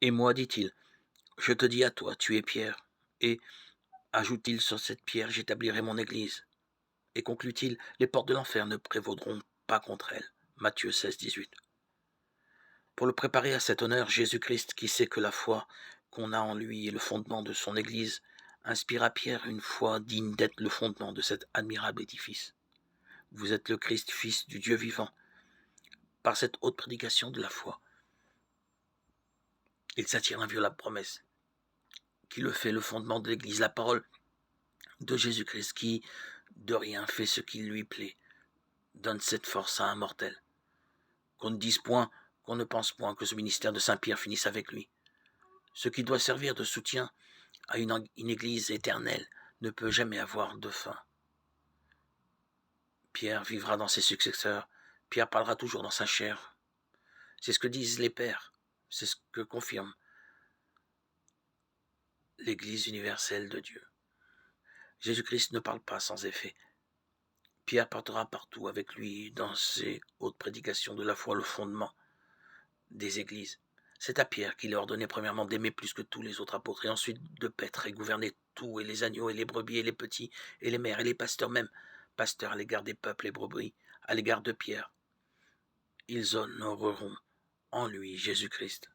Et moi, dit-il, je te dis à toi, tu es Pierre, et, ajoute-t-il, sur cette pierre j'établirai mon église. Et conclut-il, les portes de l'enfer ne prévaudront pas contre elle. Matthieu 16, 18. Pour le préparer à cet honneur, Jésus-Christ, qui sait que la foi qu'on a en lui est le fondement de son Église, inspire à Pierre une foi digne d'être le fondement de cet admirable édifice. Vous êtes le Christ, Fils du Dieu vivant. Par cette haute prédication de la foi, il s'attire l'inviolable promesse qui le fait le fondement de l'Église, la parole de Jésus-Christ qui, de rien, fait ce qui lui plaît, donne cette force à un mortel. Qu'on ne dise point, qu'on ne pense point que ce ministère de Saint-Pierre finisse avec lui. Ce qui doit servir de soutien à une église éternelle ne peut jamais avoir de fin. Pierre vivra dans ses successeurs, Pierre parlera toujours dans sa chair. C'est ce que disent les pères, c'est ce que confirme l'Église universelle de Dieu. Jésus-Christ ne parle pas sans effet. Pierre portera partout avec lui dans ses hautes prédications de la foi le fondement des églises. C'est à Pierre qu'il est ordonné premièrement d'aimer plus que tous les autres apôtres et ensuite de paître et gouverner tout, et les agneaux et les brebis et les petits et les mères et les pasteurs même, pasteurs à l'égard des peuples et brebis, à l'égard de Pierre. Ils honoreront en lui Jésus-Christ.